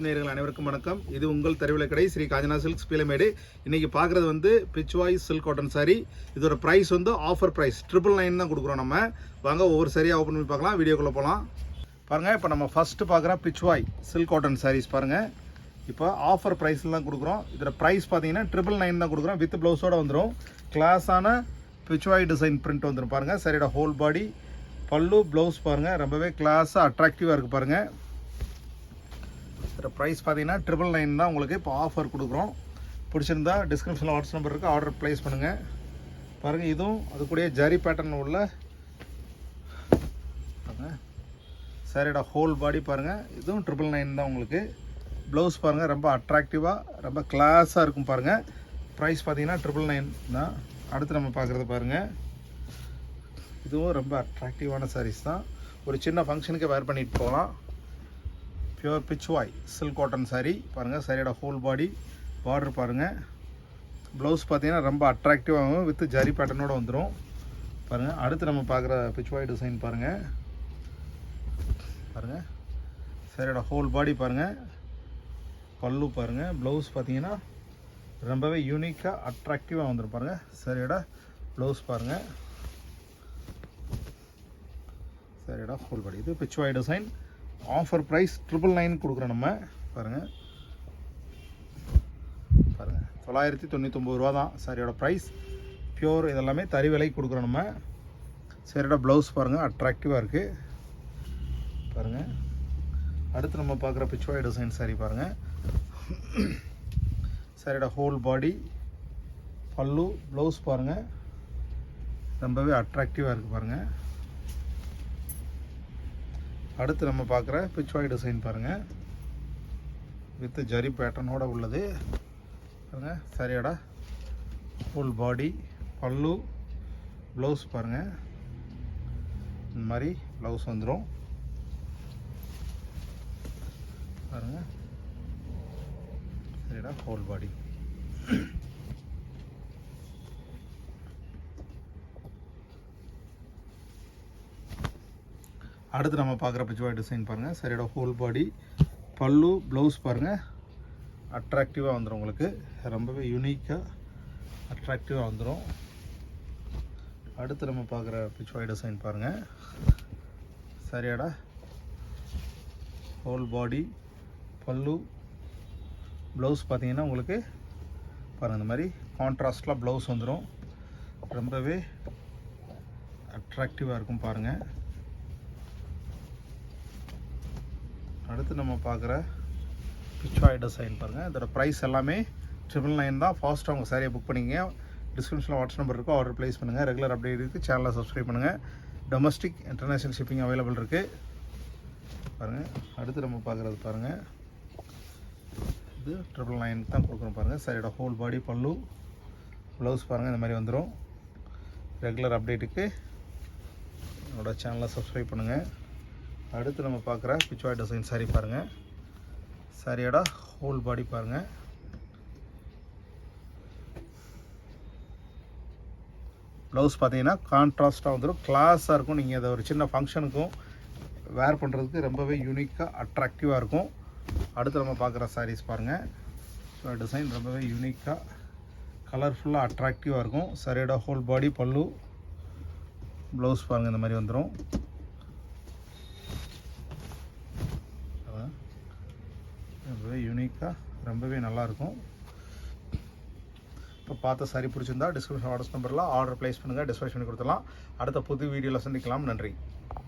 நேயர்கள் அனைவருக்கும் வணக்கம். இது உங்கள் தருவிலை கடை ஸ்ரீ காஞ்சனா சில்க்ஸ் பீலமேடு. இன்னைக்கு பார்க்குறது வந்து பிச்வாய் சில்க் காட்டன் சாரி. இதோட ப்ரைஸ் வந்து ஆஃபர் ப்ரைஸ் 999 தான் கொடுக்குறோம். நம்ம வாங்க ஒவ்வொரு சாரியாக ஓப்பன் பண்ணி பார்க்கலாம். வீடியோக்குள்ளே போகலாம். பாருங்கள், இப்போ நம்ம ஃபஸ்ட்டு பார்க்குற பிச்வாய் சில்க் காட்டன் சாரீஸ் பாருங்கள். இப்போ ஆஃபர் ப்ரைஸில் தான் கொடுக்குறோம். இதோட ப்ரைஸ் பார்த்தீங்கன்னா 999 தான் கொடுக்குறோம். வித் ப்ளவுஸோடு வந்துடும். கிளாஸான பிச்வாய் டிசைன் பிரிண்ட் வந்துடும். பாருங்கள், சாரியோட ஹோல் பாடி, பல்லு, ப்ளவுஸ் பாருங்கள், ரொம்பவே கிளாஸாக அட்ராக்டிவாக இருக்குது பாருங்கள். இதோட ப்ரைஸ் பார்த்தீங்கன்னா 999 தான் உங்களுக்கு இப்போ ஆஃபர் கொடுக்குறோம். பிடிச்சிருந்தா டிஸ்கிரிப்ஷனில் வாட்ஸ்அப் நம்பர் இருக்குது, ஆர்டர் ப்ளேஸ் பண்ணுங்கள். பாருங்கள், இதுவும் அது கூட ஜரி பேட்டர்ன் உள்ள பாருங்கள். சாரியோட ஹோல் பாடி பாருங்கள், இதுவும் 999 தான் உங்களுக்கு. ப்ளவுஸ் பாருங்கள், ரொம்ப அட்ராக்டிவாக ரொம்ப கிளாஸாக இருக்கும் பாருங்கள். ப்ரைஸ் பார்த்தீங்கன்னா 999 தான். அடுத்து நம்ம பார்க்குறது பாருங்கள், இதுவும் ரொம்ப அட்ராக்டிவான சாரீஸ் தான். ஒரு சின்ன ஃபங்க்ஷனுக்கு வேர் பண்ணிட்டு போகலாம். Pure pichwai silk cotton sari பாருங்கள். சாரியோட ஹோல் பாடி, பார்டர் பாருங்கள். ப்ளவுஸ் பார்த்தீங்கன்னா ரொம்ப அட்ராக்டிவாகவும் வித் ஜரி பேட்டர்னோடு வந்துடும் பாருங்கள். அடுத்து நம்ம பார்க்குற பிச்வாய் டிசைன் பாருங்கள். பாருங்கள், சாரியோட ஹோல் பாடி பாருங்கள், பல்லு பாருங்கள், ப்ளவுஸ் பார்த்தீங்கன்னா ரொம்பவே யூனிக்காக அட்ராக்டிவாக வந்துடும் பாருங்கள். சாரியோட ப்ளவுஸ் பாருங்கள், சாரியோட ஹோல் பாடி. இது பிச்வாய் டிசைன். ஆஃபர் ப்ரைஸ் 999 கொடுக்குறோம் நம்ம. பாருங்கள் பாருங்கள், 999 ரூபா தான் சாரியோட ப்ரைஸ். பியூர் இதெல்லாமே தறி விலை கொடுக்குறோம் நம்ம. சாரியோட ப்ளவுஸ் பாருங்கள், அட்ராக்டிவாக இருக்குது பாருங்கள். அடுத்து நம்ம பார்க்குற பிச்வாய் டிசைன் சாரி பாருங்கள். சாரியோட ஹோல் பாடி, பல்லு, ப்ளவுஸ் பாருங்கள், ரொம்பவே அட்ராக்டிவாக இருக்குது பாருங்கள். அடுத்து நம்ம பார்க்குற பிச்வாய் டிசைன் பாருங்கள், வித் ஜரி பேட்டர்னோட உள்ளது பாருங்கள். சாரியோட ஃபுல் பாடி, பல்லு, ப்ளவுஸ் பாருங்கள், இந்த மாதிரி ப்ளவுஸ் வந்துடும் பாருங்கள். சாரியோட ஹோல் பாடி. அடுத்து நம்ம பார்க்குற பிச்வாய் டிசைன் பாருங்கள். சரியோட ஹோல் பாடி, பல்லு, ப்ளவுஸ் பாருங்கள், அட்ராக்டிவாக வந்துடும் உங்களுக்கு. ரொம்பவே யூனிக்காக அட்ராக்டிவாக வந்துடும். அடுத்து நம்ம பார்க்குற பிச்வாய் டிசைன் பாருங்கள். சரியோட ஹோல் பாடி, பல்லு, ப்ளவுஸ் பார்த்தீங்கன்னா உங்களுக்கு பாருங்கள், இந்த மாதிரி கான்ட்ராஸ்டில் ப்ளவுஸ் வந்துடும். ரொம்பவே அட்ராக்டிவாக இருக்கும் பாருங்கள். அடுத்து நம்ம பார்க்குற பிச்வாய் டிசைன் பாருங்கள். இதோட ப்ரைஸ் எல்லாமே 999 தான். ஃபாஸ்ட்டாக உங்கள் சாரியை புக் பண்ணிங்க. டிஸ்கிரிப்ஷனில் வாட்ஸ்அப் நம்பர் இருக்கும், ஆர்டர் ப்ளேஸ் பண்ணுங்கள். ரெகுலர் அப்டேட் இருக்குது, சேனலை சப்ஸ்கிரைப் பண்ணுங்கள். டொமஸ்டிக் இன்டர்நேஷ்னல் ஷிப்பிங் அவைலபிள் இருக்குது பாருங்கள். அடுத்து நம்ம பார்க்குறது பாருங்கள், இது 999 தான் கொடுக்குறோம் பாருங்கள். சாரியோட ஹோல் பாடி, பல்லு, ப்ளவுஸ் பாருங்கள், இந்த மாதிரி வந்துடும். ரெகுலர் அப்டேட்டுக்கு என்னோட சேனலை சப்ஸ்கிரைப் பண்ணுங்கள். அடுத்து நம்ம பார்க்குற பிச்வாய் டிசைன் சாரி பாருங்கள். சாரியோட ஹோல் பாடி பாருங்கள், ப்ளவுஸ் பார்த்தீங்கன்னா கான்ட்ராஸ்ட்டாக வந்துடும், கிளாஸாக இருக்கும். நீங்கள் அதை ஒரு சின்ன ஃபங்க்ஷனுக்கும் வேர் பண்ணுறதுக்கு ரொம்பவே யூனிக்காக அட்ராக்டிவாக இருக்கும். அடுத்து நம்ம பார்க்குற சாரீஸ் பாருங்கள். டிசைன் ரொம்பவே யூனிக்காக கலர்ஃபுல்லாக அட்ராக்டிவாக இருக்கும். சாரியோட ஹோல் பாடி, பல்லு, ப்ளவுஸ் பாருங்கள், இந்த மாதிரி வந்துடும். ரொம்பவே யூனிக்காக ரொம்பவே நல்லாயிருக்கும். இப்போ பார்த்த சாரி பிடிச்சிருந்தா டிஸ்கிரிப்ஷன் வாட்ஸ்அப் நம்பரில் ஆர்டர் ப்ளேஸ் பண்ணுங்கள், டிஸ்பேச் பண்ணி கொடுத்துடலாம். அடுத்த புது வீடியோவில் சந்திக்கலாம். நன்றி.